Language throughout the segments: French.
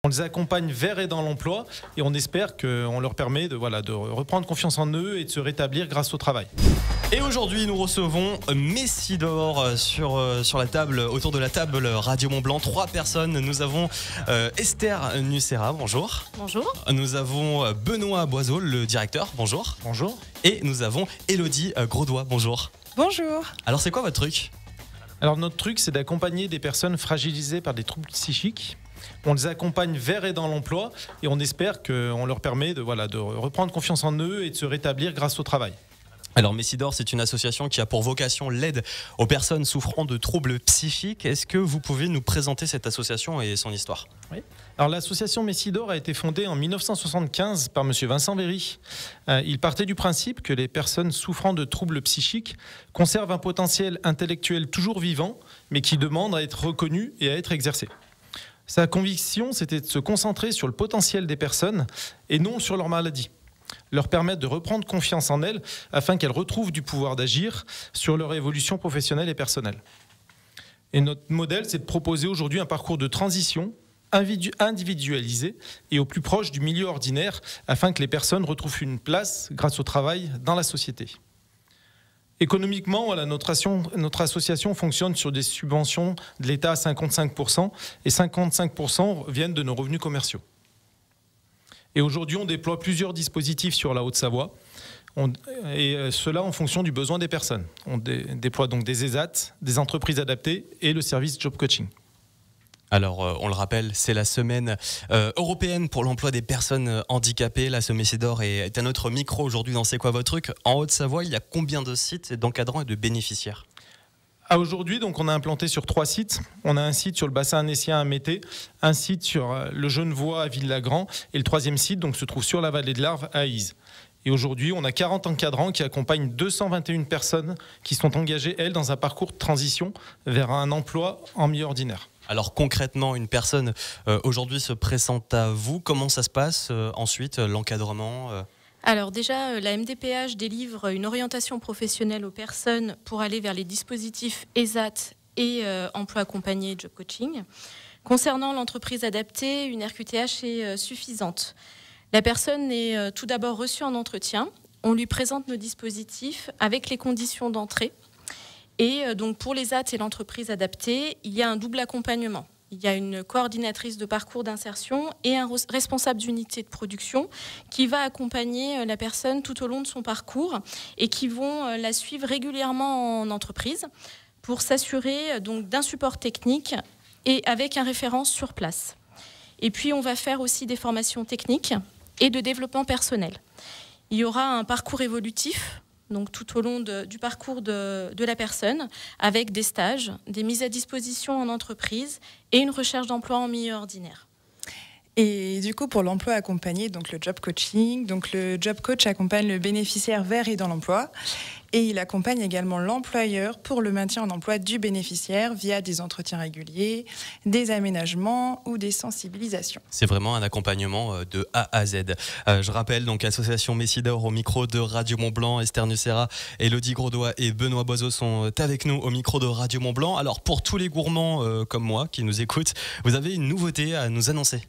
On les accompagne vers et dans l'emploi et on espère qu'on leur permet de reprendre confiance en eux et de se rétablir grâce au travail. Et aujourd'hui, nous recevons Messidor sur la table, autour de la table Radio Mont-Blanc. 3 personnes. Nous avons Esther Nucera, bonjour. Bonjour. Nous avons Benoît Boiseau, le directeur, bonjour. Bonjour. Et nous avons Élodie Grosdois, bonjour. Bonjour. Alors, c'est quoi votre truc ? Alors notre truc, c'est d'accompagner des personnes fragilisées par des troubles psychiques. On les accompagne vers et dans l'emploi et on espère qu'on leur permet de reprendre confiance en eux et de se rétablir grâce au travail. Alors Messidor, c'est une association qui a pour vocation l'aide aux personnes souffrant de troubles psychiques. Est-ce que vous pouvez nous présenter cette association et son histoire ? Oui. Alors l'association Messidor a été fondée en 1975 par monsieur Vincent Véry. Il partait du principe que les personnes souffrant de troubles psychiques conservent un potentiel intellectuel toujours vivant, mais qui demande à être reconnu et à être exercé. Sa conviction, c'était de se concentrer sur le potentiel des personnes et non sur leur maladie. Leur permettre de reprendre confiance en elles afin qu'elles retrouvent du pouvoir d'agir sur leur évolution professionnelle et personnelle. Et notre modèle, c'est de proposer aujourd'hui un parcours de transition individualisé et au plus proche du milieu ordinaire afin que les personnes retrouvent une place grâce au travail dans la société. Économiquement, notre association fonctionne sur des subventions de l'État à 55% et 55% viennent de nos revenus commerciaux. Et aujourd'hui, on déploie plusieurs dispositifs sur la Haute-Savoie, et cela en fonction du besoin des personnes. On déploie donc des ESAT, des entreprises adaptées et le service Job Coaching. Alors, on le rappelle, c'est la semaine européenne pour l'emploi des personnes handicapées. Là, ce Messidor est à notre micro aujourd'hui dans C'est quoi votre truc ? En Haute-Savoie, il y a combien de sites d'encadrants et de bénéficiaires ? Aujourd'hui, donc, on a implanté sur 3 sites. On a un site sur le bassin annécien à Mété, un site sur le Genevois à Villagrand et le 3e site donc, se trouve sur la vallée de l'Arve à Aïs. Et aujourd'hui, on a 40 encadrants qui accompagnent 221 personnes qui sont engagées, elles, dans un parcours de transition vers un emploi en milieu ordinaire. Alors concrètement, une personne aujourd'hui se présente à vous. Comment ça se passe ensuite, l'encadrement Alors déjà, la MDPH délivre une orientation professionnelle aux personnes pour aller vers les dispositifs ESAT et emploi accompagné et job coaching. Concernant l'entreprise adaptée, une RQTH est suffisante. La personne est tout d'abord reçue en entretien. On lui présente nos dispositifs avec les conditions d'entrée. Et donc pour les ESAT et l'entreprise adaptée, il y a un double accompagnement. Il y a une coordinatrice de parcours d'insertion et un responsable d'unité de production qui va accompagner la personne tout au long de son parcours et qui vont la suivre régulièrement en entreprise pour s'assurer donc d'un support technique et avec un référent sur place. Et puis on va faire aussi des formations techniques et de développement personnel. Il y aura un parcours évolutif donc tout au long du parcours de la personne, avec des stages, des mises à disposition en entreprise et une recherche d'emploi en milieu ordinaire. Et du coup, pour l'emploi accompagné, donc le job coaching, donc le job coach accompagne le bénéficiaire vers et dans l'emploi. Et il accompagne également l'employeur pour le maintien en emploi du bénéficiaire via des entretiens réguliers, des aménagements ou des sensibilisations. C'est vraiment un accompagnement de A à Z. Je rappelle donc Association Messidor au micro de Radio Mont-Blanc. Esther Nucera, Élodie Grosdois et Benoît Boiseau sont avec nous au micro de Radio Mont-Blanc. Alors pour tous les gourmands comme moi qui nous écoutent, vous avez une nouveauté à nous annoncer.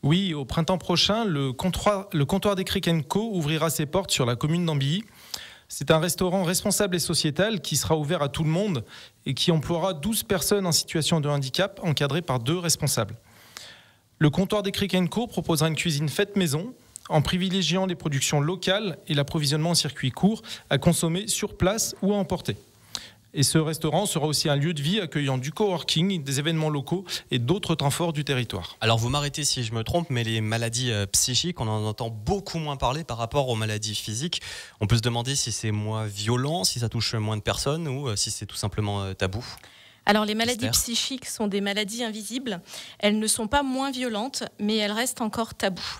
Oui, au printemps prochain, le comptoir des Crick & Co ouvrira ses portes sur la commune d'Ambilly. C'est un restaurant responsable et sociétal qui sera ouvert à tout le monde et qui emploiera 12 personnes en situation de handicap encadrées par 2 responsables. Le comptoir des Crick & Co proposera une cuisine faite maison en privilégiant les productions locales et l'approvisionnement en circuit court à consommer sur place ou à emporter. Et ce restaurant sera aussi un lieu de vie accueillant du coworking, des événements locaux et d'autres temps forts du territoire. Alors vous m'arrêtez si je me trompe, mais les maladies psychiques, on en entend beaucoup moins parler par rapport aux maladies physiques. On peut se demander si c'est moins violent, si ça touche moins de personnes ou si c'est tout simplement tabou. Alors les maladies psychiques sont des maladies invisibles. Elles ne sont pas moins violentes, mais elles restent encore tabous.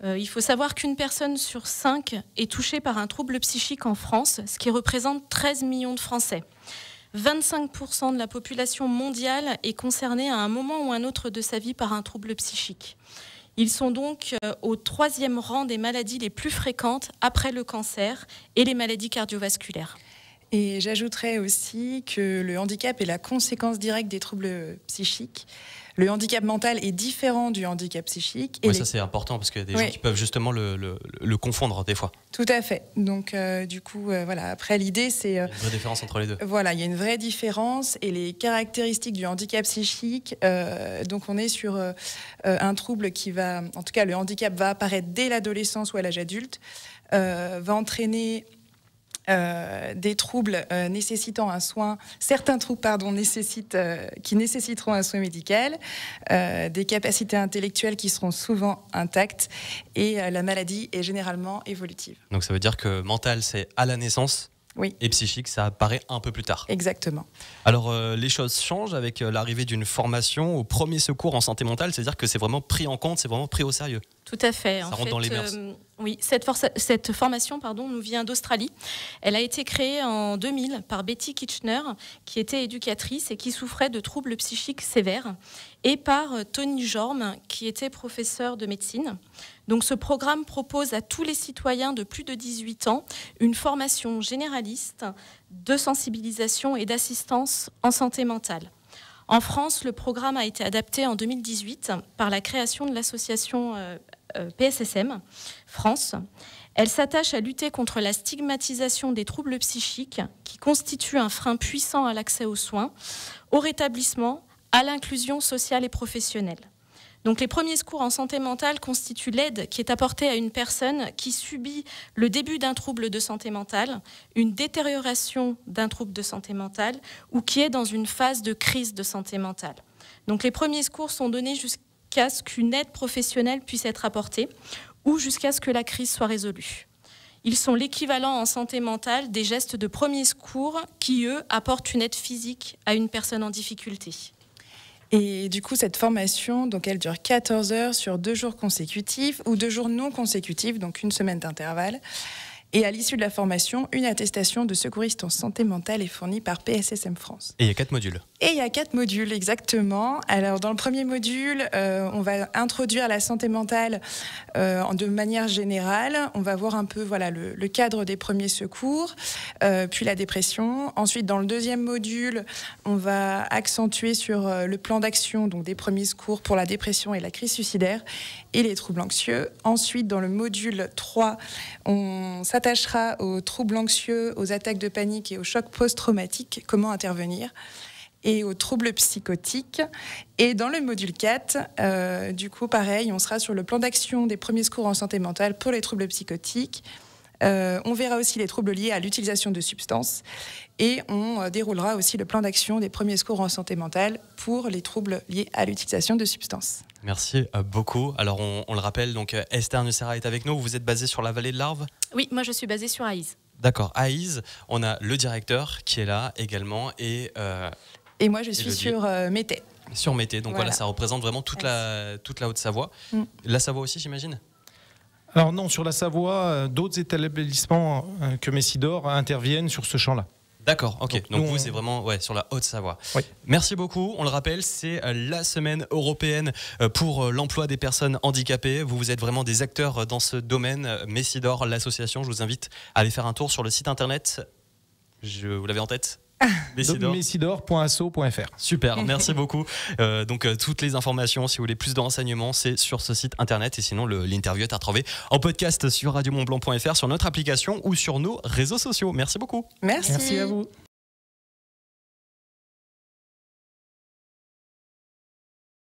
Il faut savoir qu'une personne sur 5 est touchée par un trouble psychique en France, ce qui représente 13 millions de Français. 25% de la population mondiale est concernée à un moment ou un autre de sa vie par un trouble psychique. Ils sont donc au 3e rang des maladies les plus fréquentes après le cancer et les maladies cardiovasculaires. Et j'ajouterais aussi que le handicap est la conséquence directe des troubles psychiques. Le handicap mental est différent du handicap psychique. Oui, ça c'est important parce qu'il y a des gens qui peuvent justement le confondre des fois. Tout à fait. Donc du coup, voilà. Après, l'idée c'est... Il y a une vraie différence entre les deux. Voilà, il y a une vraie différence. Et les caractéristiques du handicap psychique, donc on est sur un trouble qui va... En tout cas, le handicap va apparaître dès l'adolescence ou à l'âge adulte, va entraîner... des troubles nécessitant un soin, certains troubles qui nécessiteront un soin médical, des capacités intellectuelles qui seront souvent intactes et la maladie est généralement évolutive. Donc ça veut dire que mental c'est à la naissance. Oui. Et psychique, ça apparaît un peu plus tard. Exactement. Alors, les choses changent avec l'arrivée d'une formation au premier secours en santé mentale, c'est-à-dire que c'est vraiment pris en compte, c'est vraiment pris au sérieux. Tout à fait. Ça rentre dans les mœurs. Oui, cette formation nous vient d'Australie. Elle a été créée en 2000 par Betty Kitchener, qui était éducatrice et qui souffrait de troubles psychiques sévères, et par Tony Jorm, qui était professeur de médecine. Donc ce programme propose à tous les citoyens de plus de 18 ans une formation généraliste de sensibilisation et d'assistance en santé mentale. En France, le programme a été adapté en 2018 par la création de l'association PSSM France. Elle s'attache à lutter contre la stigmatisation des troubles psychiques qui constituent un frein puissant à l'accès aux soins, au rétablissement, à l'inclusion sociale et professionnelle. Donc les premiers secours en santé mentale constituent l'aide qui est apportée à une personne qui subit le début d'un trouble de santé mentale, une détérioration d'un trouble de santé mentale ou qui est dans une phase de crise de santé mentale. Donc les premiers secours sont donnés jusqu'à ce qu'une aide professionnelle puisse être apportée ou jusqu'à ce que la crise soit résolue. Ils sont l'équivalent en santé mentale des gestes de premiers secours qui, eux, apportent une aide physique à une personne en difficulté. Et du coup, cette formation, donc, elle dure 14 heures sur 2 jours consécutifs ou 2 jours non consécutifs, donc une semaine d'intervalle. Et à l'issue de la formation, une attestation de secouriste en santé mentale est fournie par PSSM France. Et il y a 4 modules. Et il y a 4 modules, exactement. Alors, dans le premier module, on va introduire la santé mentale de manière générale. On va voir un peu le cadre des premiers secours, puis la dépression. Ensuite, dans le deuxième module, on va accentuer sur le plan d'action, donc des premiers secours pour la dépression et la crise suicidaire et les troubles anxieux. Ensuite, dans le module 3, on s'attachera aux troubles anxieux, aux attaques de panique et aux chocs post-traumatiques, comment intervenir, et aux troubles psychotiques. Et dans le module 4, du coup, pareil, on sera sur le plan d'action des premiers secours en santé mentale pour les troubles psychotiques. On verra aussi les troubles liés à l'utilisation de substances et on déroulera aussi le plan d'action des premiers secours en santé mentale pour les troubles liés à l'utilisation de substances. Merci beaucoup. Alors on le rappelle, donc Esther Nucera est avec nous. Vous êtes basée sur la vallée de l'Arve ? Oui, moi je suis basée sur Aïs. D'accord, Aïs. On a le directeur qui est là également et moi je suis sur Mété. Sur Mété, donc voilà, ça représente vraiment toute la Haute-Savoie. La Savoie aussi, j'imagine ? Alors non, sur la Savoie, d'autres établissements que Messidor interviennent sur ce champ-là. D'accord, ok. Donc vous, c'est vraiment sur la Haute-Savoie. Oui. Merci beaucoup. On le rappelle, c'est la semaine européenne pour l'emploi des personnes handicapées. Vous êtes vraiment des acteurs dans ce domaine. Messidor, l'association, je vous invite à aller faire un tour sur le site internet. Vous l'avez en tête ? Messidor.asso.fr. Super, merci beaucoup. Donc toutes les informations, si vous voulez plus de renseignements, c'est sur ce site internet. Et sinon, l'interview est à retrouver en podcast sur radiomontblanc.fr, sur notre application ou sur nos réseaux sociaux. Merci beaucoup. Merci à vous.